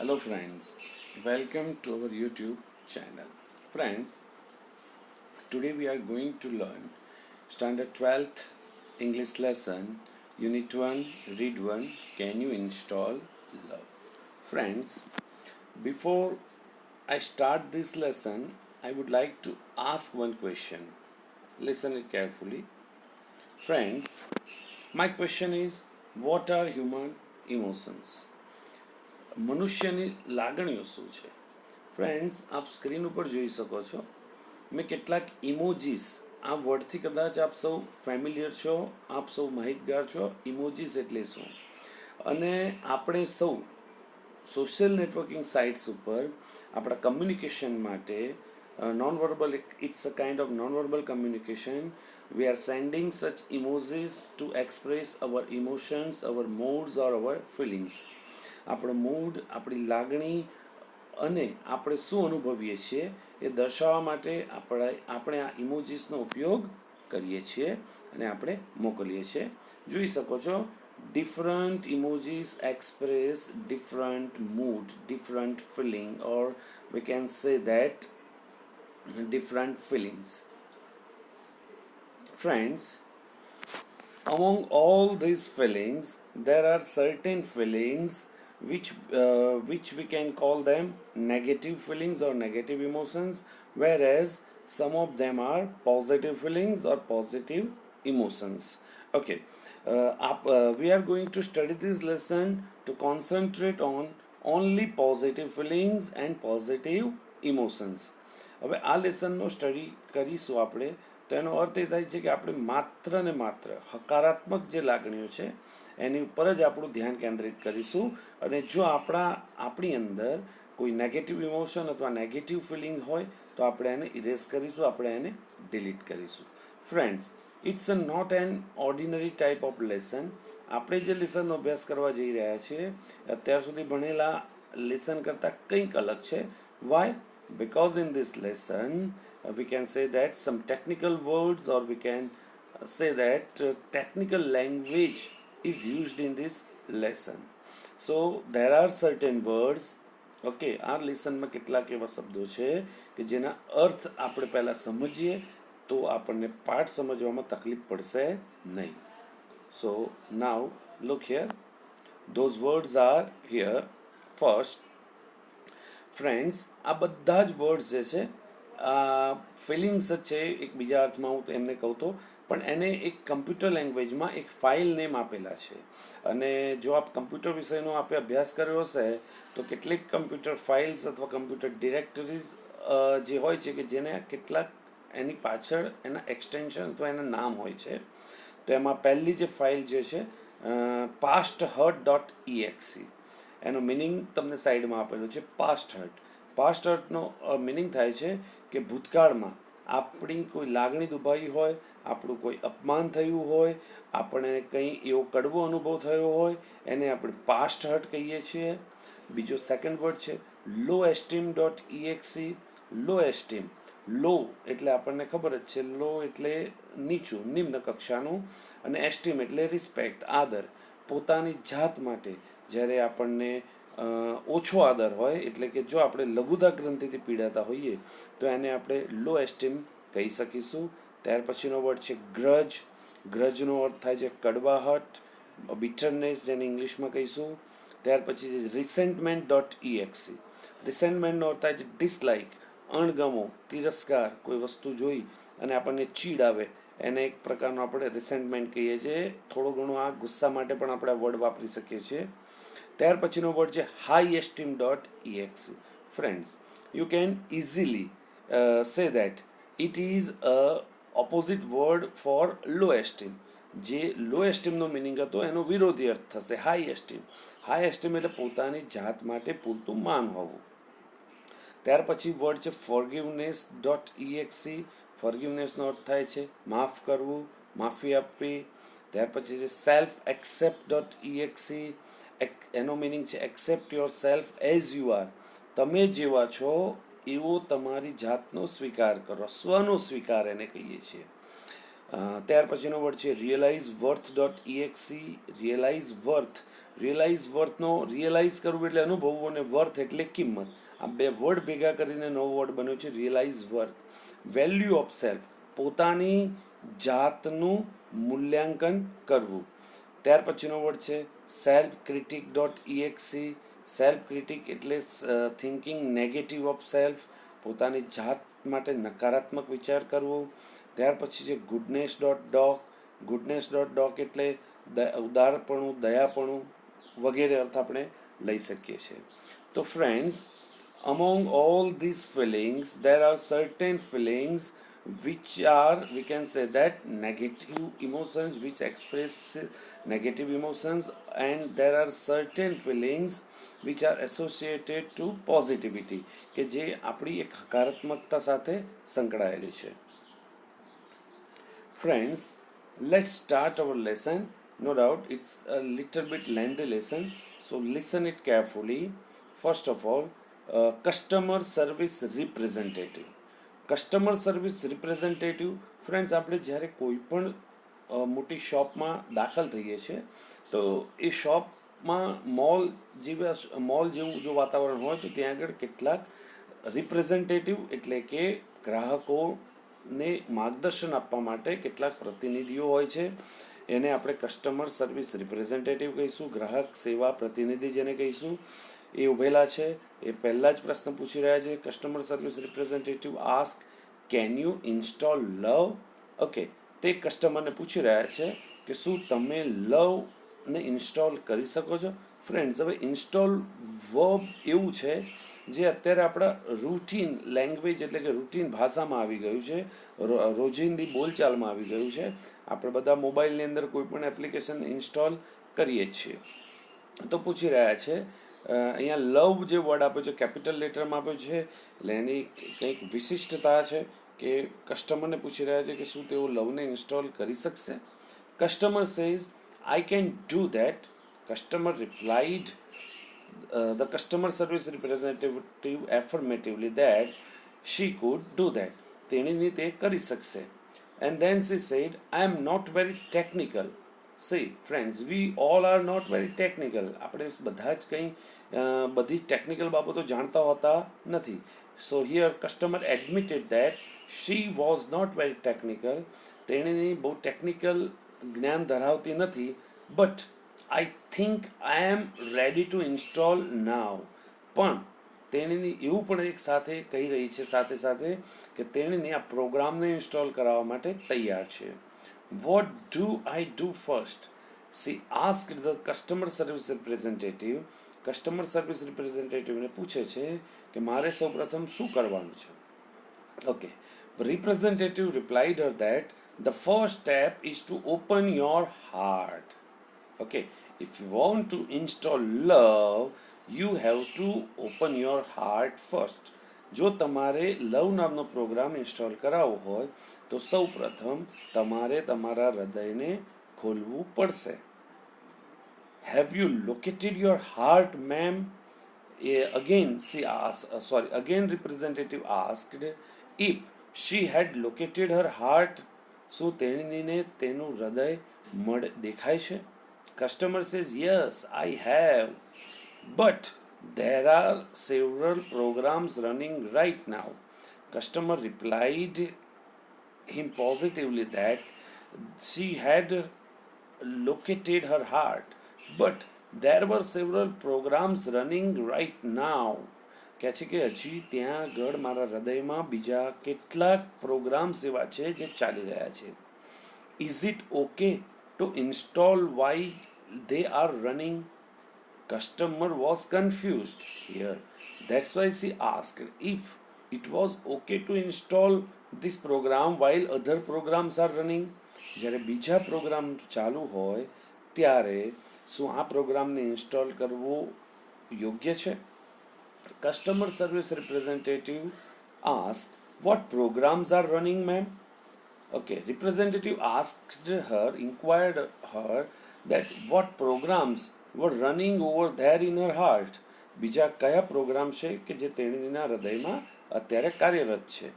Hello friends, welcome to our YouTube channel. Friends, today we are going to learn Standard 12th English lesson, Unit 1, Read 1, Can you install love? Friends, before I start this lesson, I would like to ask one question. Listen it carefully. Friends, my question is, what are human emotions? મનુષ્યની લાગણીઓ શું છે? Friends, આપ screen ઉપર જોઈ શકો છો. મેં કેટલાક ઇમોજીસ, આ વર્ડથી કદાચ આપ સૌ ફેમિલિયર છો, આપ સૌ માહિતગાર છો. ઇમોજીસ એટલે શું? અને આપણે સૌ સોશિયલ નેટવર્કિંગ સાઇટ્સ ઉપર આપણા કમ્યુનિકેશન માટે non verbal, it's a kind of non verbal communication. We are sending such emojis to express our emotions, our moods or our feelings. આપણો મૂડ, આપણી લાગણી અને આપણે શું અનુભવીએ છીએ એ દર્શાવવા માટે આપણે આ ઇમોજીસનો ઉપયોગ કરીએ છીએ અને આપણે મોકલીએ છીએ. જોઈ શકો છો, different emojis express different mood, different feeling, or we can say that different feelings. Friends, among all these feelings, there are certain feelings which we can call them negative feelings or negative emotions, whereas some of them are positive feelings or positive emotions. Okay, we are going to study this lesson to concentrate on only positive feelings and positive emotions. હવે આ લેસનનો study કરીશું આપણે, તો એનો અર્થ એ થાય છે કે આપણે માત્ર ને માત્ર હકારાત્મક જે લાગણીઓ છે એની ઉપર જ આપણું ધ્યાન કેન્દ્રિત કરીશું. અને જો આપણી અંદર કોઈ નેગેટિવ ઇમોશન અથવા નેગેટિવ ફિલિંગ હોય તો આપણે એને ઇરેઝ કરીશું, આપણે એને ડિલીટ કરીશું. Friends, it's a not an ordinary type of lesson. આપણે જે લેસનનો અભ્યાસ કરવા જઈ રહ્યા છીએ અત્યાર સુધી ભણેલા લેસન કરતાં કંઈક અલગ છે. Y? Because in this lesson we can say that some technical words, or we can say that technical language is used in this lesson. So there are certain words. Okay, આ લેસનમાં કેટલાક એવા શબ્દો છે કે જેના અર્થ આપણે પહેલાં સમજીએ તો આપણને પાઠ સમજવામાં તકલીફ પડશે નહીં. So now look here, those words are here. First, friends, આ બધા જ વર્ડ્સ જે છે ફિલિંગ્સ જ છે. એક બીજા અર્થમાં હું એમને કહું તો, પણ એને એક કમ્પ્યુટર લેંગ્વેજમાં એક ફાઇલ નેમ આપેલા છે. અને જો આપ કમ્પ્યુટર વિષયનો આપણે અભ્યાસ કર્યો હશે તો કેટલીક કમ્પ્યુટર ફાઇલ્સ અથવા કમ્પ્યુટર ડિરેક્ટરીઝ જે હોય છે કે જેને કેટલાક એની પાછળ એના એક્સટેન્શન અથવા એના નામ હોય છે. તો એમાં પહેલી જે ફાઇલ જે છે pasthurt.exe, એનો મિનિંગ તમને સાઈડમાં આપેલું છે. પાસ્ટ હર્ટનો મિનિંગ થાય છે કે ભૂતકાળમાં આપણી કોઈ લાગણી દુભાઈ હોય, આપણું કોઈ અપમાન થયું હોય, આપણે કંઈ એવો કડવો અનુભવ થયો હોય, એને આપણે પાસ્ટ હર્ટ કહીએ છીએ. બીજો સેકન્ડ વર્ડ છે લો એસ્ટીમ .exe. લો એસ્ટીમ, લો એટલે આપણને ખબર જ છે, લો એટલે નીચું, નિમ્ન કક્ષાનું, અને એસ્ટીમ એટલે રિસ્પેક્ટ, આદર. પોતાની જાત માટે જ્યારે આપણને ઓછો આદર હોય, એટલે કે જો આપણે લઘુતા ગ્રંથિથી પીડાતા હોઈએ તો એને આપણે લો એસ્ટીમ કહી શકીશું. ત્યાર પછીનો વર્ડ છે ગ્રજ. ગ્રજનો અર્થ થાય છે કડવાહટ, બિટરનેસ, જેને ઇંગ્લિશમાં કહીશું. ત્યાર પછી રિસેન્ટમેન્ટ.exe. રિસેન્ટમેન્ટનો અર્થ થાય છે ડિસલાઇક, અણગમો, તિરસ્કાર. કોઈ વસ્તુ જોઈ અને આપણને ચીડ આવે એને એક પ્રકારનો આપણે રિસેન્ટમેન્ટ કહીએ છીએ. થોડો ઘણો આ ગુસ્સા માટે પણ આપણે આ વર્ડ વાપરી શકીએ છીએ. ત્યાર પછીનો વર્ડ છે high esteem .exe. Friends, you can easily say that it is a opposite word for low esteem. જે લો એસ્ટીમનો મિનિંગ હતો એનો વિરોધી અર્થ થશે હાઈ એસ્ટીમ. હાઈ એસ્ટીમ એટલે પોતાની જાત માટે પૂરતું માન હોવું. ત્યાર પછી વર્ડ છે forgiveness.exe. ફોરગિવનેસનો અર્થ થાય છે માફ કરવું, માફી આપવી. ત્યાર પછી છે સેલ્ફ એક્સેપ્ટ.exe. એનો મિનિંગ છે accept your self as you are. તમે જેવા છો એવો તમારી જાતનો સ્વીકાર કરો, સ્વનો સ્વીકાર એને કહીએ છીએ. ત્યાર પછીનો વર્ડ છે realise worth .exe. Realise worth, realise વર્થનો રિયલાઇઝ કરવું એટલે અનુભવવું અને વર્થ એટલે કિંમત. આ બે વર્ડ ભેગા કરીને નવો વર્ડ બન્યો છે realise worth. Value of self, પોતાની જાતનું મૂલ્યાંકન કરવું. ત્યાર પછીનો વર્ડ છે self critic .exe. Self critic એટલે થિંકિંગ નેગેટિવ ઓફ સેલ્ફ, પોતાની જાત માટે નકારાત્મક વિચાર કરવો. ત્યાર પછી છે goodness.doc. goodness.doc એટલે ઉદારપણું, દયાપણું વગેરે અર્થ આપણે લઈ શકીએ છીએ. તો friends, among all these feelings there are certain feelings which are, we can say that, negative emotions which express negative emotions, and there are certain feelings which are associated to positivity કે જે આપણી એક હકારાત્મકતા સાથે સંકળાયેલી છે. Friends, let's start our lesson. No doubt it's a little bit lengthy lesson, so listen it carefully. First of all, customer service representative. Customer service representative, friends, આપણે જ્યારે કોઈ પણ મોટી શોપમાં દાખલ થઈએ છીએ તો એ શોપમાં મોલ જેવું જો વાતાવરણ હોય તો ત્યાં આગળ કેટલાક રિપ્રેઝેન્ટેટિવ એટલે કે ગ્રાહકોને માર્ગદર્શન આપવા માટે કેટલાક પ્રતિનિધિઓ હોય છે. એને આપણે કસ્ટમર સર્વિસ રિપ્રેઝેન્ટેટિવ કહીશું, ગ્રાહક સેવા પ્રતિનિધિ જેને કહીશું. એ ઉભેલા છે, એ પહેલાં જ પ્રશ્ન પૂછી રહ્યા છે. Customer service representative ask, can you install love? Okay, તે કસ્ટમરને પૂછી રહ્યા છે કે શું તમે લવને ઇન્સ્ટોલ કરી શકો છો. ફ્રેન્ડ્સ, હવે ઇન્સ્ટોલ વર્બ એવું છે જે અત્યારે આપણા રૂટીન લેંગ્વેજ એટલે કે રૂટીન ભાષામાં આવી ગયું છે, રોજિંદી બોલચાલમાં આવી ગયું છે. આપણે બધા મોબાઈલની અંદર કોઈ પણ એપ્લિકેશન ઇન્સ્ટોલ કરીએ જ છીએ. તો પૂછી રહ્યા છે, અહીંયા લવ જે વર્ડ આપ્યો છે કેપિટલ લેટરમાં આપ્યો છે, એટલે એની કંઈક વિશિષ્ટતા છે કે કસ્ટમરને પૂછી રહ્યા છે કે શું તેઓ લવને ઇન્સ્ટોલ કરી શકશે. Customer says, I can do that. Customer replied, the customer service representative affirmatively that she could do that. તેણીની તે કરી શકશે. And then she said, I am not very technical. See, friends, we all are not very technical. આપણે બધા જ કંઈ બધી technical બાબતો જાણતા હોતા નથી. So here customer admitted that she was not very technical. તેણીની બહુ ટેકનિકલ જ્ઞાન ધરાવતી નથી. But I think I am ready to install now. પણ તેણીની એવું પણ એક સાથે કહી રહી છે સાથે સાથે કે તેણીને આ પ્રોગ્રામને ઇન્સ્ટોલ કરાવવા માટે તૈયાર છે. What do I do first? She asked the customer service representative. Customer service રિપ્રેઝેન્ટેટિવને પૂછે છે કે મારે સૌ પ્રથમ શું કરવાનું છે. Okay, representative replied her that the first step is to open your heart. Okay, if you want to install love, you have to open your heart first. જો તમારે લવ નામનો પ્રોગ્રામ ઇન્સ્ટોલ કરાવવો હોય તો સૌ પ્રથમ તમારે તમારા હૃદયને ખોલવું પડશે. Have you located your heart, ma'am? Again representative asked if she had located her heart. શું તેણીને તેનું હૃદય દેખાય છે? Customer says, yes, I have. But there are several programs running right now. Customer replied him positively that she had located her heart. But there were several programs running right now. કહે છે કે હજી ત્યાં આગળ મારા હૃદયમાં બીજા કેટલાક પ્રોગ્રામ્સ એવા છે જે ચાલી રહ્યા છે. Is it okay to install while they are running? Customer was confused here. That's why she asked if it was okay to install this program while other programs are running. જ્યારે બીજા programme ચાલુ હોય ત્યારે શું આ પ્રોગ્રામને install કરવો યોગ્ય છે? Customer service representative asked, what programs are running, ma'am? Okay, representative inquired her that what programs were running over there in her heart. બીજા કયા પ્રોગ્રામ છે કે જે તેણીના હૃદયમાં અત્યારે કાર્યરત છે?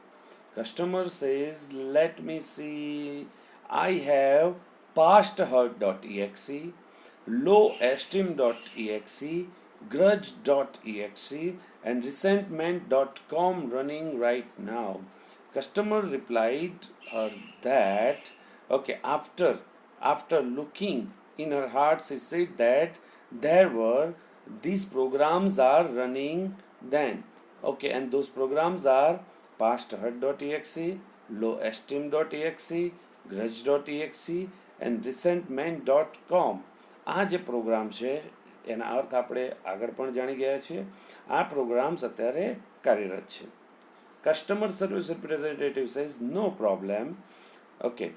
Customer says, let me see, I have pasthurt.exe. lowesteem.exe, grudge.exe, and resentment.com running right now. Customer replied her that, okay, after looking in her heart, she said that there were these programs are running then. Okay, and those programs are pasthurt.exe, lowesteem.exe, grudge.exe, and resentment.com. આ જે program છે એના અર્થ આપણે આગળ પણ જાણી ગયા છીએ. આ પ્રોગ્રામ્સ અત્યારે કાર્યરત છે. Customer service representative says, no problem. Okay.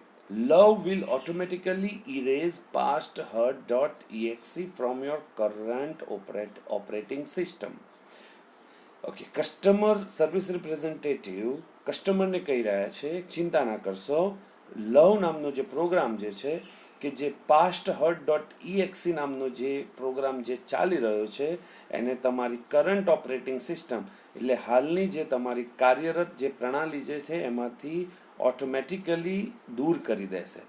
Love will automatically erase pasthurt.exe from your current operating system. Okay. Customer service representative કસ્ટમરને કહી રહ્યા છે, ચિંતા ના કરશો, લવ નામનો જે પ્રોગ્રામ જે છે કે જે pasthurt.exe નામનો જે પ્રોગ્રામ જે ચાલી રહ્યો છે એને તમારી કરંટ ઓપરેટિંગ સિસ્ટમ એટલે હાલની જે તમારી કાર્યરત જે પ્રણાલી જે છે એમાંથી ઓટોમેટિકલી દૂર કરી દેશે.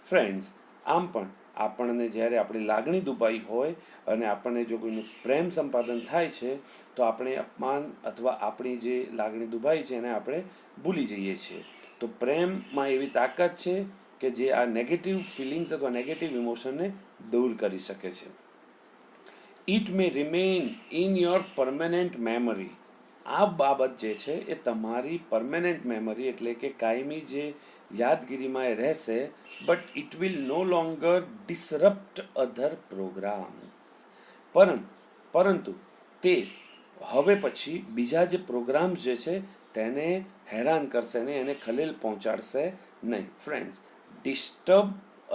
ફ્રેન્ડ્સ, આમ પણ આપણને જ્યારે આપણી લાગણી દુભાઈ હોય અને આપણને જો કોઈનું પ્રેમ સંપાદન થાય છે તો આપણે અપમાન અથવા આપણી જે લાગણી દુભાઈ છે એને આપણે ભૂલી જઈએ છીએ. તો પ્રેમમાં એવી તાકાત છે કે જે આ નેગેટિવ ફિલિંગ્સ અથવા નેગેટિવ ઇમોશનને દૂર કરી શકે છે. It may remain in your permanent memory. આ બાબત જે છે એ તમારી પરમેનન્ટ મેમરી એટલે કે કાયમી જે યાદગીરીમાં એ રહેશે, but it will no longer disrupt other program. પરંતુ તે હવે પછી બીજા જે પ્રોગ્રામ્સ જે છે તેને હેરાન કરશે નહીં, એને ખલેલ પહોંચાડશે નહીં. ફ્રેન્ડ્સ, ડિસ્ટર્બ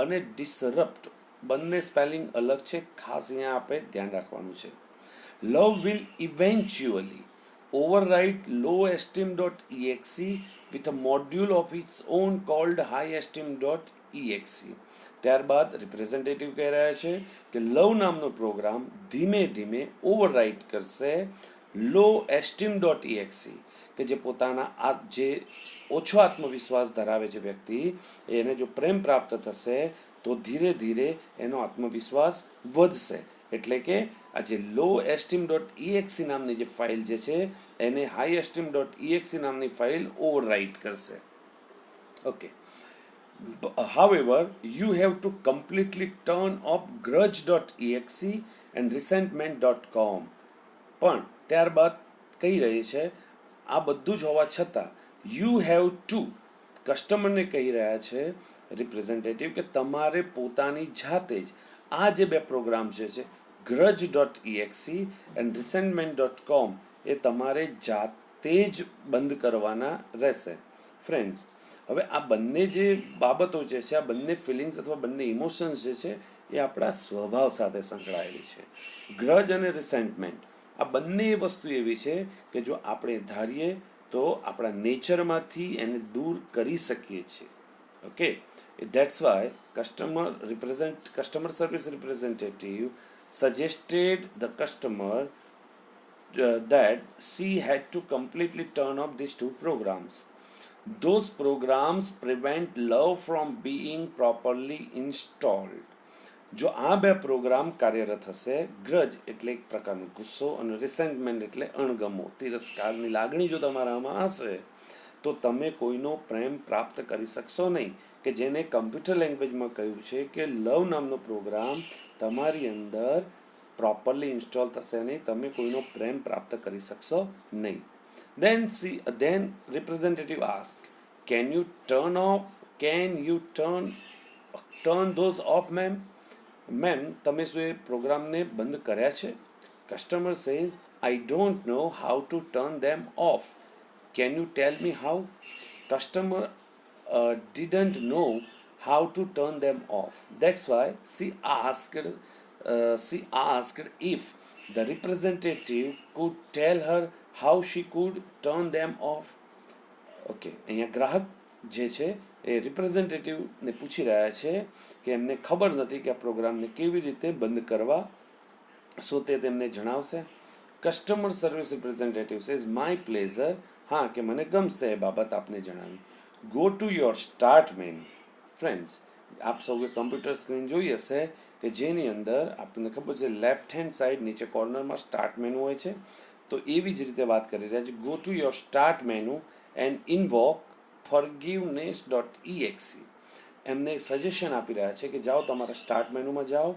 અને ડિસરપ્ટ બંને સ્પેલિંગ અલગ છે, ખાસ અહીંયા આપણે ધ્યાન રાખવાનું છે. Love will eventually overwrite lowesteem.exe with a module of its own called highesteem.exe. ત્યારબાદ રિપ્રેઝેન્ટેટિવ કહી રહ્યા છે કે લવ નામનો પ્રોગ્રામ ધીમે ધીમે ઓવરરાઇટ કરશે lowesteem.exe કે જે પોતાના જે ઓછો આત્મવિશ્વાસ ધરાવે છે વ્યક્તિ, એને જો પ્રેમ પ્રાપ્ત થશે તો ધીરે ધીરે એનો આત્મવિશ્વાસ વધશે. એટલે કે આ જે lowesteem.exe નામની જે ફાઇલ જે છે એને highesteem.exe નામની ફાઇલ ઓવરરાઇટ કરશે. Okay. However, you have to completely turn off grudge.exe and resentment.com. પણ ત્યારબાદ કહી રહી છે આ બધું જ હોવા છતાં you have to, કસ્ટમરને કહી રહ્યા છે રિપ્રેઝેન્ટેટિવ કે તમારે પોતાની જાતે જ આ જે બે પ્રોગ્રામ છે grudge.exe and resentment.com એ તમારે જાતે જ બંધ કરવાના રહેશે. ફ્રેન્ડ્સ, હવે આ બંને જે બાબતો જે છે, આ બંને ફિલિંગ્સ અથવા બંને ઇમોશન્સ જે છે એ આપણા સ્વભાવ સાથે સંકળાયેલી છે. ગ્રજ અને રિસેન્ટમેન્ટ આ બંને વસ્તુ એવી છે કે જો આપણે ધારીએ તો આપણા નેચરમાંથી એને દૂર કરી શકીએ છીએ. Okay, that's why customer service representative suggested the customer that she had to completely turn off these two programs. Those programs prevent love from being properly installed. જો આ બે પ્રોગ્રામ કાર્યરત હશે, ગ્રજ એટલે એક પ્રકારનો ગુસ્સો અને રિસેન્ટમેન્ટ એટલે અણગમો, તિરસ્કારની લાગણી જો તમારામાં હશે તો તમે કોઈનો પ્રેમ પ્રાપ્ત કરી શકશો નહીં, કે જેને કમ્પ્યુટર લેંગ્વેજમાં કહ્યું છે કે લવ નામનો પ્રોગ્રામ તમારી અંદર પ્રોપરલી ઇન્સ્ટોલ થશે નહીં, તમે કોઈનો પ્રેમ પ્રાપ્ત કરી શકશો નહીં. Then representative asked, can you turn those off, ma'am? Ma'am, તમે શું એ પ્રોગ્રામને બંધ કર્યા છે? Customer says, I don't know how to turn them off. Can you tell me how? Customer didn't know how to turn them off. That's why she asked if the representative could tell her how she could turn them off. Okay, અહીંયા ગ્રાહક જે છે એ રિપ્રેઝેન્ટેટિવને પૂછી રહ્યા છે કે એમને ખબર નથી કે આ પ્રોગ્રામને કેવી રીતે બંધ કરવા, શું તે તેમને જણાવશે? Customer service representative says, my pleasure. હા, કે મને ગમશે એ બાબત આપને જણાવી. Go to your start menu. Friends, આપ સૌએ કમ્પ્યુટર સ્ક્રીન જોઈ હશે કે જેની અંદર આપણને ખબર છે લેફ્ટ હેન્ડ સાઈડ નીચે કોર્નરમાં સ્ટાર્ટ મેનુ હોય છે. તો એવી જ રીતે વાત કરી રહ્યા છે. Go to your start menu and invoke forgiveness.exe. એમને સજેશન આપી રહ્યા છે કે જાઓ તમારા સ્ટાર્ટ મેનુમાં જાઓ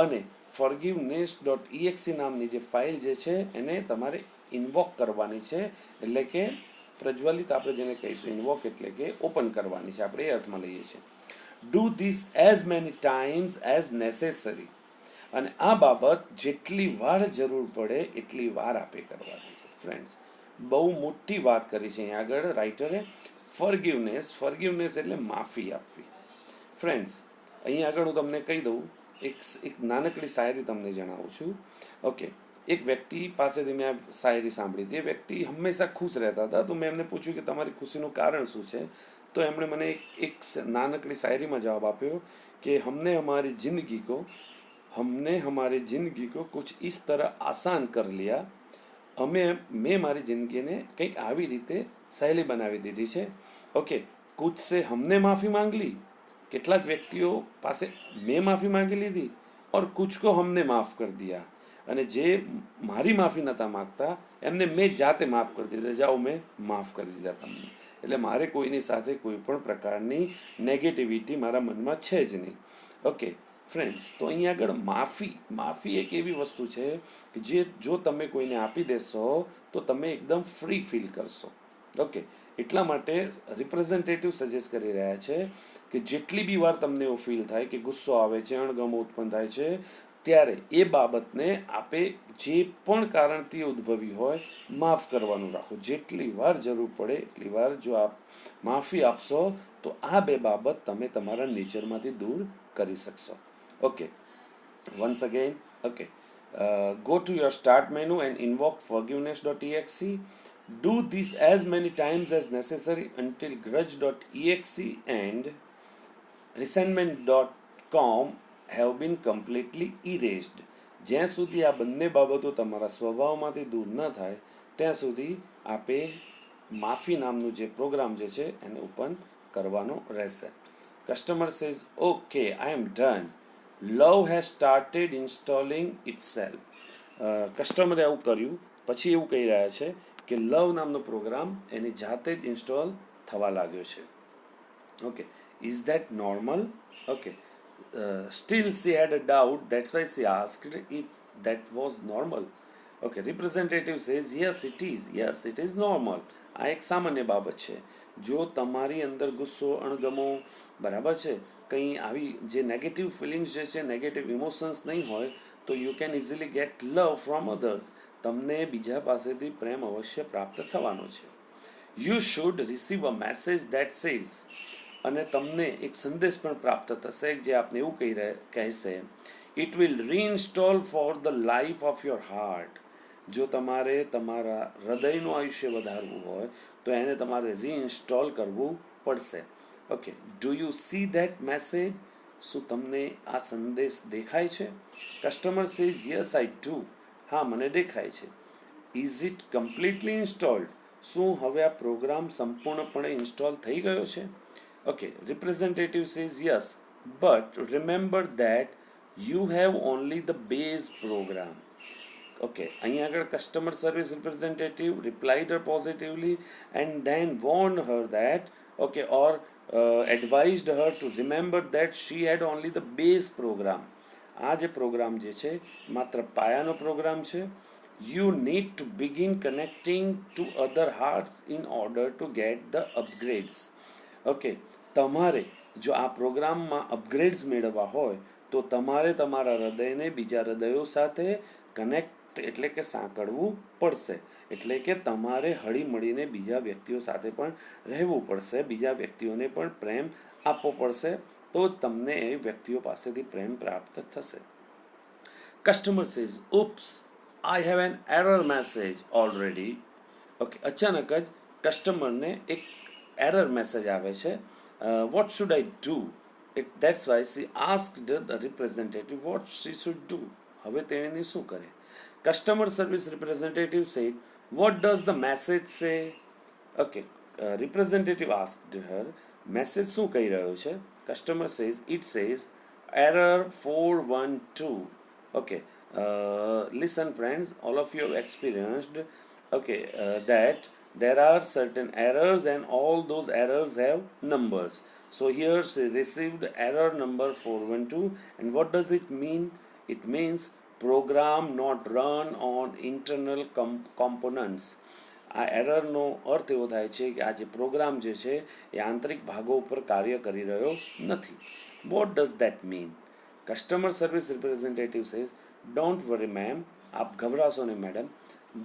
અને forgiveness.exe નામની જે ફાઇલ જે છે એને તમારે ઇન્વોક કરવાની છે, એટલે કે પ્રજ્વલિત આપણે જેને કહીશું ઇન્વોક એટલે કે ઓપન કરવાની છે, આપણે એ અર્થમાં લઈએ છીએ. Do this as many times as necessary. અને આ બાબત જેટલી વાર જરૂર પડે એટલી વાર આપે કરવાની છે. ફ્રેન્ડ્સ, બહુ મોટી વાત કરી છે અહીંયા આગળ રાઇટરે. ફોરગિવનેસ એટલે માફી આપવી. ફ્રેન્ડ્સ, અહીંયા આગળ હું તમને કહી દઉં, એક નાનકડી શાયરી તમને જણાવું છું. ઓકે, એક વ્યક્તિ પાસેથી મેં આ શાયરી સાંભળી હતી. એ વ્યક્તિ હંમેશા ખુશ રહેતા હતા. તો મેં એમને પૂછ્યું કે તમારી ખુશીનું કારણ શું છે. તો એમણે મને એક નાનકડી શાયરીમાં જવાબ આપ્યો કે हमने हमारी ज़िंदगी को कुछ इस तरह आसान कर लिया. મેં મારી જિંદગીને કંઈક આવી રીતે સહેલી બનાવી દીધી છે. ઓકે, કુછ સે હમને માફી માંગ લી. કેટલાક વ્યક્તિઓ પાસે મેં માફી માંગી લીધી ઓર કુછ કો હમને માફ કર દિયા. અને જે મારી માફી નહોતા માગતા એમને મેં જાતે માફ કરી દીધા. જાઓ, મેં માફ કરી દીધા તમને. એટલે મારે કોઈની સાથે કોઈ પણ પ્રકારની નેગેટિવિટી મારા મનમાં છે જ નહીં. ઓકે ફ્રેન્ડ્સ, તો અહીંયા આગળ માફી એક એવી વસ્તુ છે કે જે જો તમે કોઈને આપી દેશો તો તમે એકદમ ફ્રી ફીલ કરશો. ઓકે, એટલા માટે રિપ્રેઝેન્ટેટિવ સજેસ્ટ કરી રહ્યા છે કે જેટલી બી વાર તમને એવું ફીલ થાય કે ગુસ્સો આવે છે, અણગમો ઉત્પન્ન થાય છે, ત્યારે એ બાબતને આપે જે પણ કારણથી ઉદ્ભવી હોય માફ કરવાનું રાખો. જેટલી વાર જરૂર પડે એટલી વાર જો આપ માફી આપશો તો આ બે બાબત તમે તમારા નેચરમાંથી દૂર કરી શકશો. Okay, once again, okay, go to your start menu and invoke forgiveness.exe. Do this as many times as necessary until grudge.exe and resentment.com have been completely erased. જ્યાં સુધી આ બંને બાબતો તમારા સ્વભાવમાંથી દૂર ન થાય ત્યાં સુધી આપે માફી નામનું જે પ્રોગ્રામ જે છે એને ઓપન કરવાનો રહેશે. Customer says okay, I am done. Love has started installing itself. કસ્ટમરે આવું કર્યું, પછી એવું કહી રહ્યા છે કે લવ નામનો પ્રોગ્રામ એની જાતે જ ઇન્સ્ટોલ થવા લાગ્યો છે. Okay, is that normal? Okay, steel she had a doubt, that's why she asked if that was normal. Okay, representative says yes it is normal. આ એક સામાન્ય બાબત છે. જો તમારી અંદર ગુસ્સો, અણગમો, બરાબર છે, કંઈ આવી જે નેગેટિવ ફિલિંગ્સ જે છે, નેગેટિવ ઇમોશન્સ નહીં હોય તો you can easily get love from others. તમને બીજા પાસેથી પ્રેમ અવશ્ય પ્રાપ્ત થવાનો છે. You should receive a message that says. અને તમને એક સંદેશ પણ પ્રાપ્ત થશે જે આપને એવું કહેશે, it will reinstall for the life of your heart. જો તમારે તમારા હૃદયનું આયુષ્ય વધારવું હોય તો એને તમારે રીઇન્સ્ટોલ કરવું પડશે. Okay, do you see that message? શું તમને આ સંદેશ દેખાય છે? Customer says yes I do. હા, મને દેખાય છે. Is it completely installed? શું હવે આ પ્રોગ્રામ સંપૂર્ણપણે ઇન્સ્ટોલ થઈ ગયો છે? Okay, representative says yes, but remember that you have only the base program. Okay, અહીંયા આગળ customer service representative replied her positively and then warned her that, okay, or advised her to remember that she had only the base program. આ જે programme જે છે માત્ર પાયાનો programme છે. You need to begin connecting to other hearts in order to get the upgrades. Okay, તમારે જો આ પ્રોગ્રામમાં અપગ્રેડ્સ મેળવવા હોય તો તમારે તમારા હૃદયને બીજા હૃદયો સાથે કનેક્ટ એટલે કે સાંકળવું પડશે. એટલે કે તમારે હળી મળીને બીજા વ્યક્તિઓ સાથે પણ રહેવું પડશે, બીજા વ્યક્તિઓને પણ પ્રેમ આપવો પડશે, તો જ તમને એ વ્યક્તિઓ પાસેથી પ્રેમ પ્રાપ્ત થશે. Customer says oops, I have an error message already. Okay, અચાનક જ કસ્ટમરને એક એરર મેસેજ આવે છે. What should I do? That's why she asked the representative what she should do. હવે તેણે શું કરે? Customer service representative said, what does the message say? Okay, representative asked her, message શું કહી રહ્યો છે? Customer says, it says, error 412. Okay, listen friends, all of you have experienced, okay, that there are certain errors and all those errors have numbers. So here she received error number 412, and what does it mean? It means program not run on internal components. આ એરરનો અર્થ એવો થાય છે કે આ જે programme જે છે એ આંતરિક ભાગો ઉપર કાર્ય કરી રહ્યો નથી. What does that mean? Customer service representative says, don't worry ma'am, આપ ગભરાશો નહીં madam,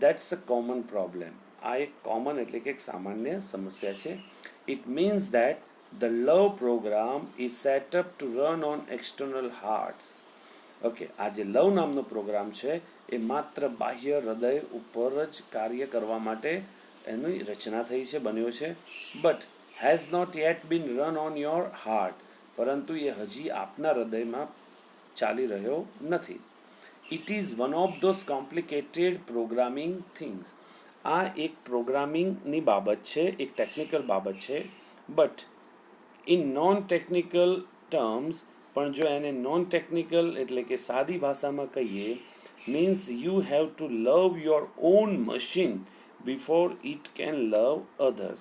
that's a common problem. આ એક કોમન એટલે કે એક સામાન્ય સમસ્યા છે. It means that the love program is setup to run on external hearts. Okay, આ જે લવ નામનો પ્રોગ્રામ છે એ માત્ર બાહ્ય હૃદય ઉપર જ કાર્ય કરવા માટે એની રચના થઈ છે, બન્યો છે. But has not yet been run on your heart, પરંતુ એ હજી આપના હૃદયમાં ચાલી રહ્યો નથી. It is one of those complicated programming things. આ એક પ્રોગ્રામિંગની બાબત છે, એક ટેકનિકલ બાબત છે. But in non technical terms, પણ જો એને નોન ટેકનિકલ એટલે કે સાદી ભાષામાં કહીએ, means you have to love your own machine before it can love others.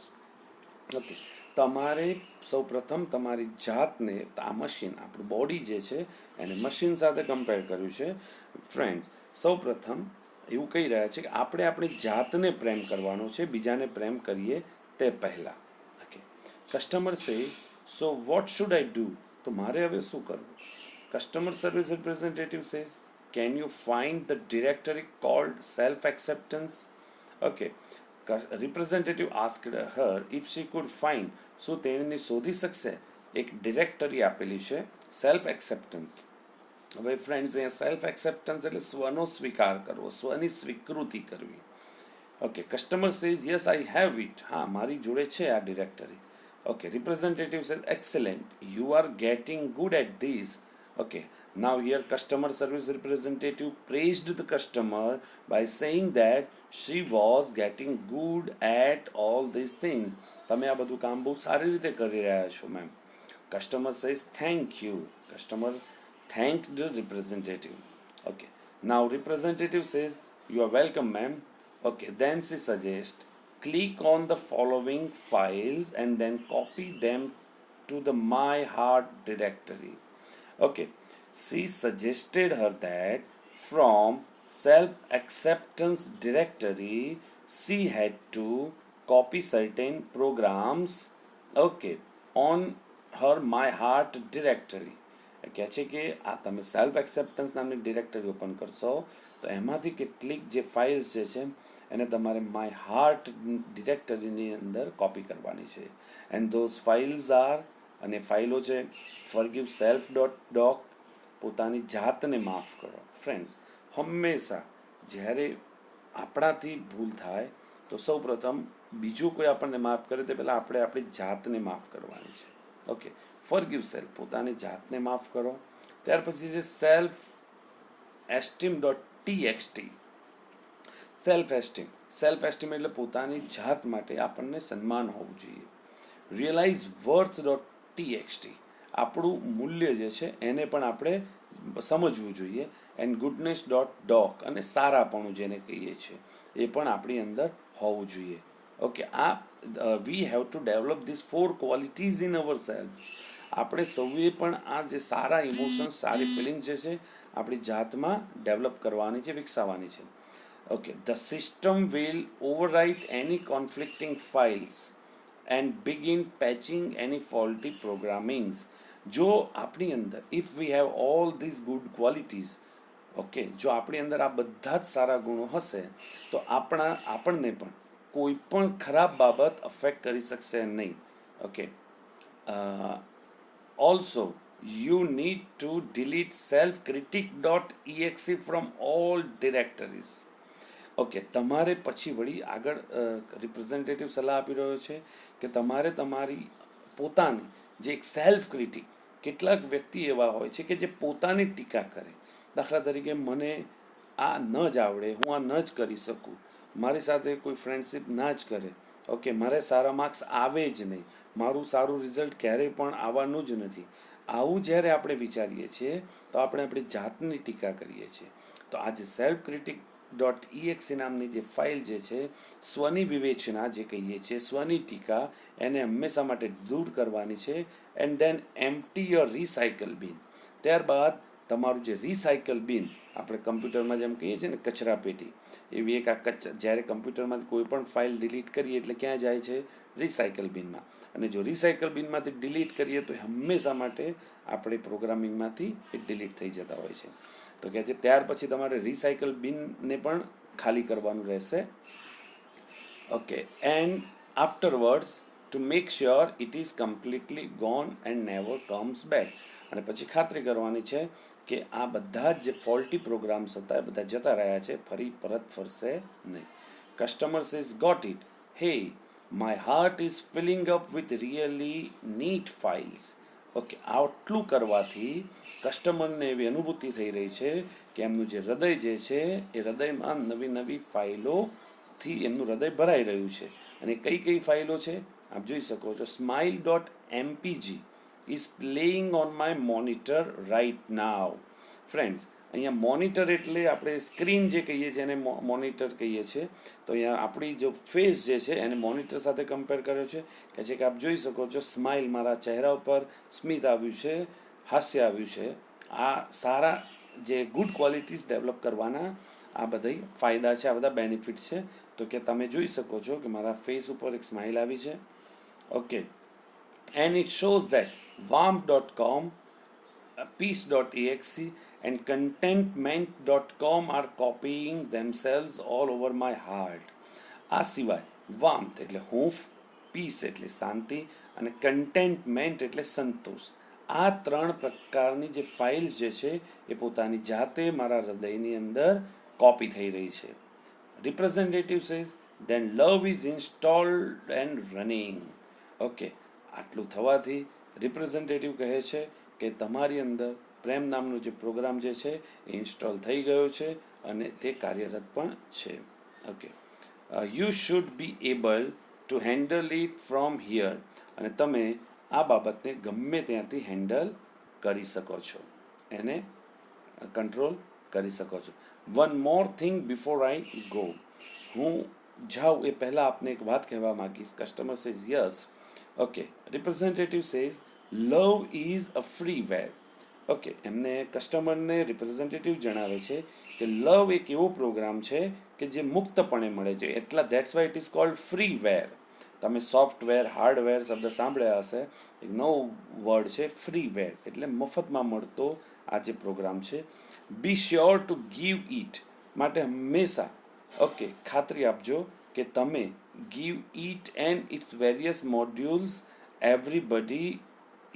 Okay, તમારે સૌપ્રથમ તમારી જાતને, આ મશીન, આપણું બોડી જે છે એને મશીન સાથે કમ્પેર કર્યું છે. ફ્રેન્ડ્સ, સૌપ્રથમ એવું કહી રહ્યા છે કે આપણે આપણી જાતને પ્રેમ કરવાનો છે, બીજાને પ્રેમ કરીએ તે પહેલાં. Okay, customer says, so what should I do? તો મારે હવે શું કરવું? Customer service representative says, can you find the directory called self-acceptance? Okay, representative asked her if she could find. So તેની શોધી શકશે એક ડિરેક્ટરી આપેલી છે સેલ્ફ એક્સેપ્ટન્સ. હવે ફ્રેન્ડ્સ, અહીંયા સેલ્ફ એક્સેપ્ટન્સ એટલે સ્વનો સ્વીકાર કરવો, સ્વની સ્વીકૃતિ કરવી. Okay, customer says yes I have it. હા, મારી જોડે છે આ directory. Okay, representative says excellent, you are getting good at this. Okay, now here customer service representative praised the customer by saying that she was getting good at all these things. તમે આ બધું કામ બહુ સારી રીતે કરી રહ્યા છો ma'am. Customer says thank you. Customer thanked the representative. Okay, now representative says you are welcome ma'am. Okay, then she suggests click on the following files and then copy them to the My Heart directory. Okay, she suggested her that from self-acceptance directory she had to copy certain programs, okay, on her My Heart directory. કહે છે કે આ તમે self acceptance નામની directory open કરશો તો એમાંથી કેટલીક જે ફાઇલ્સ જે છે એને તમારે માય હાર્ટ ડિરેક્ટરીની અંદર કોપી કરવાની છે. એન્ડ ધોઝ ફાઇલ્સ આર, અને ફાઇલો છે ફોરગીવ સેલ્ફ .doc, પોતાની જાતને માફ કરો. ફ્રેન્ડ્સ, હંમેશા જ્યારે આપણાથી ભૂલ થાય તો સૌપ્રથમ બીજું કોઈ આપણને માફ કરે તે પહેલાં આપણે આપણી જાતને માફ કરવાની છે. ઓકે, ફોરગીવ સેલ્ફ, પોતાની જાતને માફ કરો. ત્યાર પછી છે self esteem .txt. Self esteem એટલે પોતાની જાત માટે આપણને સન્માન હોવું જોઈએ. રિયલાઇઝ વર્થ .txt, આપણું મૂલ્ય જે છે એને પણ આપણે સમજવું જોઈએ. એન્ડ ગુડનેસ .doc, અને સારાપણું જેને કહીએ છીએ એ પણ આપણી અંદર હોવું જોઈએ. ઓકે, આ વી have to develop this 4 qualities in our self. આપણે સૌએ પણ આ જે સારા ઇમોશન્સ, સારી ફિલિંગ જે છે આપણી જાતમાં ડેવલપ કરવાની છે, વિકસાવવાની છે. Okay, the system will overwrite any conflicting files and begin patching any faulty programmings. જો આપણી અંદર if we have all these good qualities, okay, જો આપણી અંદર આ બધા જ સારા ગુણો હશે તો આપણને પણ કોઈ પણ ખરાબ બાબત અફેક્ટ કરી શકશે નહીં. Okay, also you need to delete self-critic.exe from all directories. Okay, તમારે પછી વળી આગળ રિપ્રેઝેન્ટેટિવ સલાહ આપી રહ્યો છે કે તમારે તમારી પોતાની જે એક સેલ્ફ ક્રિટિક, કેટલાક વ્યક્તિ એવા હોય છે કે જે પોતાની ટીકા કરે. દાખલા તરીકે, મને આ ન જ આવડે, હું આ ન જ કરી શકું, મારી સાથે કોઈ ફ્રેન્ડશિપ ના જ કરે, ઓકે, મારે સારા માર્ક્સ આવે જ નહીં, મારું સારું રિઝલ્ટ ક્યારેય પણ આવવાનું જ નથી. આવું જ્યારે આપણે વિચારીએ છીએ તો આપણે આપણી જાતની ટીકા કરીએ છીએ. તો આ જે સેલ્ફ ક્રિટિક .exe નામની જે ફાઇલ જે છે, સ્વની વિવેચના જે કહીએ છીએ, સ્વની ટીકા, એને હંમેશા માટે દૂર કરવાની છે. And then empty your recycle બિન. ત્યારબાદ તમારું જે રિસાયકલ બિન, આપણે કમ્પ્યુટરમાં જેમ કહીએ છીએ ને કચરા પેટી, એવી એક જ્યારે કમ્પ્યુટરમાંથી કોઈ પણ ફાઇલ ડિલીટ કરીએ એટલે ક્યાં જાય છે? રિસાયકલ બિનમાં. અને જો રિસાયકલ બિનમાંથી ડિલીટ કરીએ તો હંમેશા માટે આપણે પ્રોગ્રામિંગમાંથી એ ડિલીટ થઈ જતા હોય છે. તો કહે છે ત્યાર પછી તમારે રિસાયકલ બિનને પણ ખાલી કરવાનું રહેશે. Okay, and afterwards to make sure it is completely gone and never comes back. અને પછી ખાતરી કરવાની છે કે આ બધા જ જે ફોલ્ટી પ્રોગ્રામ્સ હતા એ બધા જતા રહ્યા છે, ફરી પરત ફરશે નહીં. Customers is got it. Hey, my heart is filling up with really neat files. Okay, આટલું કરવાથી કસ્ટમરને એવી અનુભૂતિ થઈ રહી છે કે એમનું જે હૃદય જે છે એ હૃદયમાં નવી નવી ફાઇલોથી એમનું હૃદય ભરાઈ રહ્યું છે. અને કઈ કઈ ફાઇલો છે આપ જોઈ શકો છો. smile.mpg is playing on my monitor right now. Friends, અહીંયા મોનિટર એટલે આપણે સ્ક્રીન જે કહીએ છીએ એને મોનિટર કહીએ છીએ. તો અહીંયા આપણી જો ફેસ જે છે એને મોનિટર સાથે કમ્પેર કર્યો છે. કે છે કે આપ જોઈ શકો છો સ્માઇલ, મારા ચહેરા ઉપર સ્મિત આવ્યું છે, હાસ્ય આવ્યું છે. આ સારા જે ગુડ ક્વોલિટીઝ ડેવલપ કરવાના આ બધા ફાયદા છે, આ બધા બેનિફિટ છે. તો કે તમે જોઈ શકો છો કે મારા ફેસ ઉપર એક સ્માઇલ આવી છે. Okay, and it shows that warm.com, peace.exe and contentment.com are copying themselves all over my heart. આ સિવાય warmth એટલે હૂંફ, પીસ એટલે શાંતિ અને કન્ટેન્ટમેન્ટ એટલે સંતોષ, આ ત્રણ પ્રકારની જે ફાઇલ્સ જે છે એ પોતાની જાતે મારા હૃદયની અંદર કોપી થઈ રહી છે. Representative says then love is installed and running. Okay, આટલું થવાથી રિપ્રેઝેન્ટેટિવ કહે છે કે તમારી અંદર પ્રેમ નામનો જે પ્રોગ્રામ જે છે એ ઇન્સ્ટોલ થઈ ગયો છે અને તે કાર્યરત પણ છે. Okay, you should be able to handle it from here. અને તમે આ બાબતને ગમે ત્યાંથી હેન્ડલ કરી શકો છો, એને કંટ્રોલ કરી શકો છો. One more thing before I go. હું જાઉં એ પહેલાં આપને એક વાત કહેવા માગીશ. Customer says yes. Okay, representative says love is a freeware. Okay, એમને કસ્ટમરને રિપ્રેઝેન્ટેટિવ જણાવે છે કે લવ એક એવો પ્રોગ્રામ છે કે જે મુક્તપણે મળે છે. એટલા that's why it is called freeware. તમે સોફ્ટવેર, હાર્ડવેર શબ્દ સાંભળ્યા હશે. એક નવો વર્ડ છે ફ્રી વેર, એટલે મફતમાં મળતો આ જે પ્રોગ્રામ છે. Be sure to give it. માટે હંમેશા ઓકે ખાતરી આપજો કે તમે give it and its various modules everybody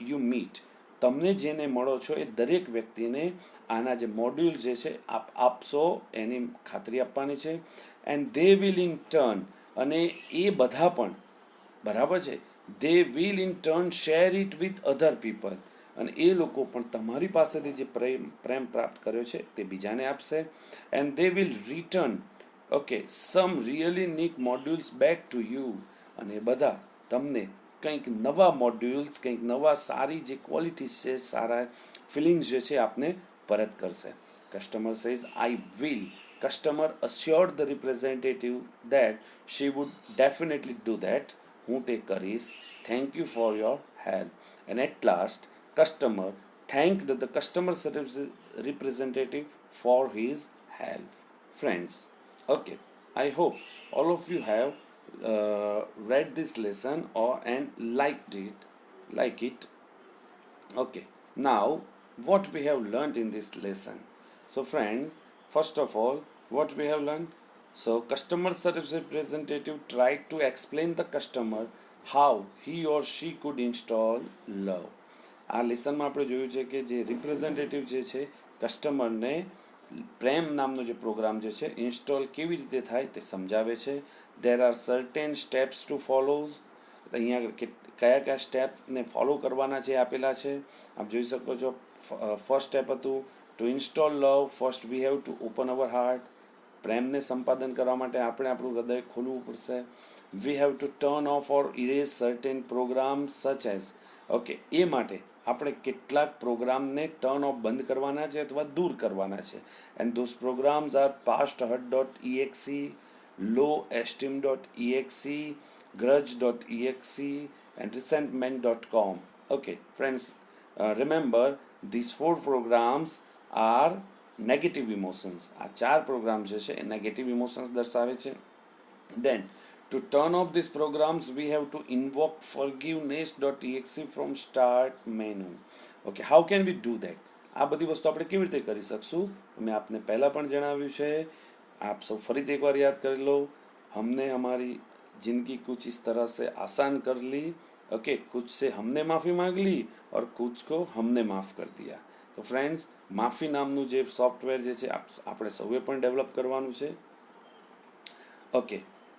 you meet. તમને જેને મળો છો એ દરેક વ્યક્તિને આના જે મોડ્યુલ જે છે આપ આપશો એની ખાતરી આપવાની છે. And they will in turn, અને એ બધા પણ બરાબર છે, they will in turn share it with other people. અને એ લોકો પણ તમારી પાસેથી જે પ્રેમ પ્રાપ્ત કર્યો છે તે બીજાને આપશે. And they will return okay some really neat modules back to you. અને એ બધા તમને કંઈક નવા મોડ્યુલ્સ, કંઈક નવા સારી જે ક્વોલિટીઝ છે, સારા ફિલિંગ્સ જે છે આપને પરત કરશે. Customer says I will. Customer assured the representative that she would definitely do that. હું તે કરીશ. Thank you for your help. And at last customer thanked the customer service representative for his help. Friends, okay, I hope all of you have read this lesson and like it. Okay, now what we have learned in this lesson. So friends, first of all, what we have learned. So customer service representative tried to explain the customer how he or she could install love. આ લેસનમાં આપણે જોયું છે કે જે representative જે છે કસ્ટમરને પ્રેમ નામનો જે પ્રોગ્રામ જે છે ઇન્સ્ટોલ કેવી રીતે થાય તે સમજાવે છે. There are certain steps to follows. અહીંયા કયા કયા સ્ટેપને ફોલો કરવાના છે આપેલા છે આપ જોઈ શકો છો. ફર્સ્ટ સ્ટેપ હતું to install love. First we have to open our heart. પ્રેમને સંપાદન કરવા માટે આપણે આપણું હૃદય ખોલવું પડશે. We have to turn off or erase certain program such as. Okay, એ માટે આપણે કેટલાક પ્રોગ્રામને ટર્ન ઓફ બંધ કરવાના છે અથવા દૂર કરવાના છે. And those programs are past hurt dot exe, low esteem dot exe, grudge dot exe and resentment.com. Okay, friends, remember these 4 programs are negative emotions. આ 4 પ્રોગ્રામ જે છે એ નેગેટિવ ઇમોશન્સ દર્શાવે છે. Then, to turn off these programs, we have to invoke forgiveness.exe from start menu. Okay, how can we do that? આ બધી વસ્તુ આપણે કેવી રીતે કરી શકશું? મેં આપને પહેલાં પણ જણાવ્યું છે. आप सब फरीથી एक बार याद कर लो. हमने हमारी जिंदगी कुछ इस तरह से आसान कर ली. ओके, कुछ से हमने माफ़ी मांग ली और कुछ को हमने माफ़ कर दिया. તો ફ્રેન્ડ્સ, માફી નામનું જે સોફ્ટવેર જે છે આપણે સૌએ પણ ડેવલપ કરવાનું છે. ઓકે,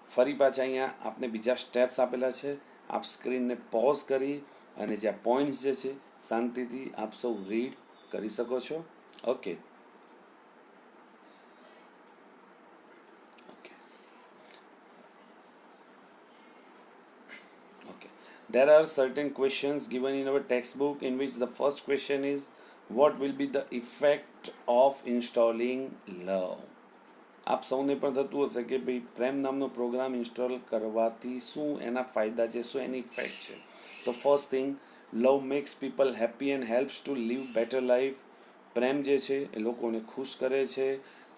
ફરી પાછા અહીંયા આપને બીજા સ્ટેપ્સ આપેલા છે. આપ સ્ક્રીનને પોઝ કરી અને જે પોઈન્ટ્સ જે છે શાંતિથી આપ સૌ રીડ કરી શકો છો. Okay, there are certain questions given in our textbook in which the first question is what will be the effect of installing love. આપ સૌને પણ થતું હશે કે ભાઈ પ્રેમ નામનો પ્રોગ્રામ ઇન્સ્ટોલ કરવાથી શું એના ફાયદા છે, શું એની ઇફેક્ટ છે. તો first thing, love makes people happy and helps to live better life. પ્રેમ જે છે એ લોકોને ખુશ કરે છે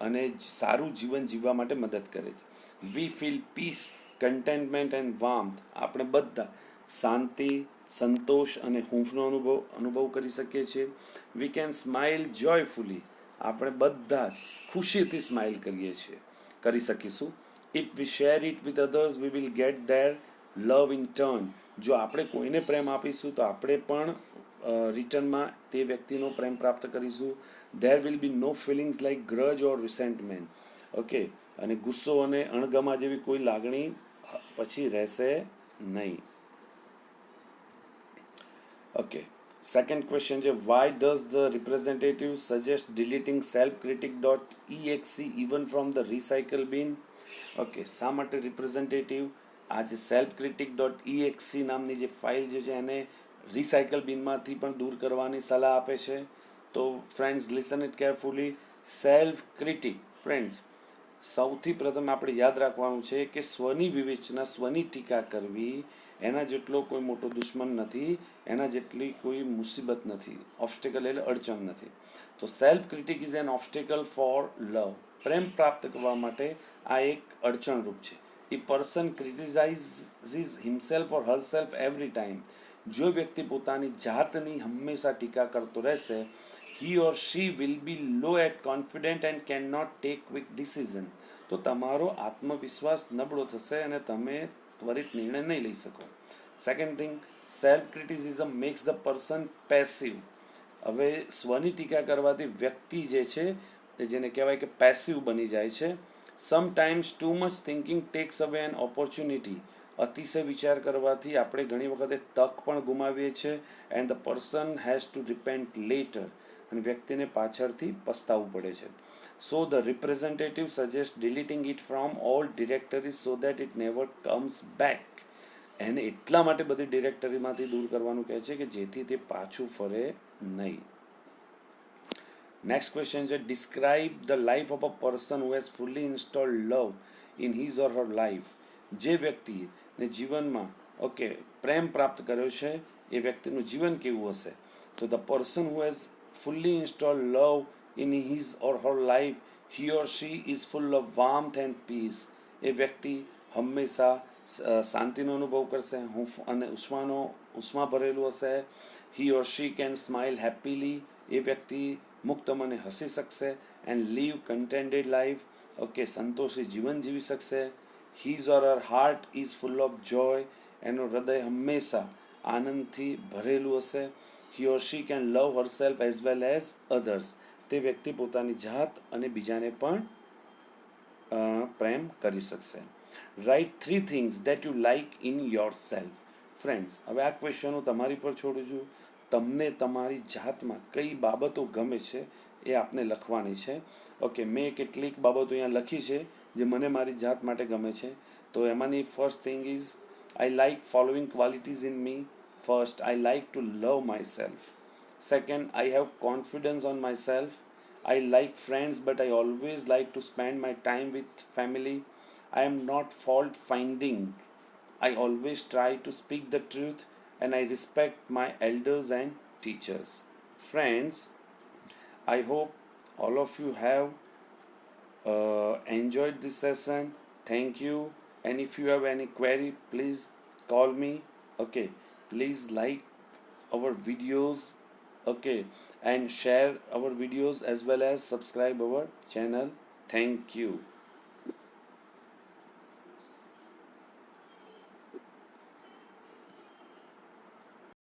અને સારું જીવન જીવવા માટે મદદ કરે છે. We feel peace, contentment and warmth. આપણે બધા શાંતિ, સંતોષ અને હૂંફનો અનુભવ કરી શકીએ છીએ. We can smile joyfully. આપણે બધા જ ખુશીથી સ્માઇલ કરી શકીશું. If we share it with others we will get their love in turn. જો આપણે કોઈને પ્રેમ આપીશું તો આપણે પણ રિટર્નમાં તે વ્યક્તિનો પ્રેમ પ્રાપ્ત કરીશું. There will be no feelings like grudge or resentment. Okay, અને ગુસ્સો અને અણગમા જેવી કોઈ લાગણી પછી રહેશે નહીં. ઓકે, સેકન્ડ ક્વેશ્ચન છે, why does the representative suggest deleting selfcritic.exe even from the recycle bin. Okay, શા માટે રિપ્રેઝેન્ટેટિવ આ જે selfcritic.exe નામની જે ફાઇલ જે છે એને રિસાયકલ બિનમાંથી પણ દૂર કરવાની સલાહ આપે છે? તો friends, listen it carefully. Self critic, friends, સૌથી પ્રથમ આપણે યાદ રાખવાનું છે કે સ્વની વિવેચના, સ્વની ટીકા કરવી એના જેટલો કોઈ મોટો દુશ્મન નથી, એના જેટલી કોઈ મુસીબત નથી. ઓબ્સ્ટેકલ એટલે અડચણ નથી. તો self critic is an obstacle for love. પ્રેમ પ્રાપ્ત કરવા માટે આ એક અડચણરૂપ છે. A person criticise himself or herself every time. જો વ્યક્તિ પોતાની જાતની હંમેશા ટીકા કરતો રહેશે, he or she will be low at confident and cannot take quick decision. તો તમારો આત્મવિશ્વાસ નબળો થશે અને તમે ત્વરિત નિર્ણય નહીં લઈ શકો. Second thing, self criticism max the person passive. હવે સ્વની ટીકા કરવાથી વ્યક્તિ જે છે તે જેને કહેવાય કે પેસિવ બની જાય છે. Sometimes too much thinking tax અવે એન ઓપોર્ચ્યુનિટી. અતિશય વિચાર કરવાથી આપણે ઘણી વખતે તક પણ ગુમાવીએ છીએ. And the person has to repent later. અને વ્યક્તિને પાછળથી પસ્તાવવું પડે છે. So the representative suggest deleting it from all directories so that it never comes back. એને એટલા માટે બધી ડિરેક્ટરીમાંથી દૂર કરવાનું કહે છે કે જેથી તે પાછું ફરે નહીં. નેક્સ્ટ ક્વેશ્ચન છે, describe the life of a person who has fully installed love in his or her life. જે વ્યક્તિને જીવનમાં પ્રેમ પ્રાપ્ત કર્યો છે એ વ્યક્તિનું જીવન કેવું હશે? તો the person who has fully installed love in his or her life, he or she is full of warmth and peace. એ વ્યક્તિ હંમેશા શાંતિનો અનુભવ કરશે અને ઉષ્મા ભરેલું હશે. he or she can smile happily. એ વ્યક્તિ મુક્ત મને હસી શકશે. and live contented life. સંતોષી જીવન જીવી શકશે. his or her heart is full of joy. એનું હૃદય હંમેશા આનંદથી ભરેલું હશે. he or she can love herself as well as others. તે વ્યક્તિ પોતાની જાત અને બીજાને પણ પ્રેમ કરી શકશે. Write 3 things that you like in yourself. Friends, હવે આ ક્વેશ્ચન હું તમારી પર છોડું છું. તમને તમારી જાતમાં કઈ બાબતો ગમે છે એ આપને લખવાની છે. મેં કેટલીક બાબતો અહીંયા લખી છે જે મને મારી જાત માટે ગમે છે. તો એમાંની first thing is I like following qualities in me. First, I like to love myself. Second, I have confidence on myself. I like friends, but I always like to spend my time with family. I am not fault finding. I always try to speak the truth, and I respect my elders and teachers. Friends, I hope all of you have enjoyed this session. Thank you. And if you have any query, please call me. Okay. Please like our videos. Okay. And share our videos as well as subscribe our channel. Thank you.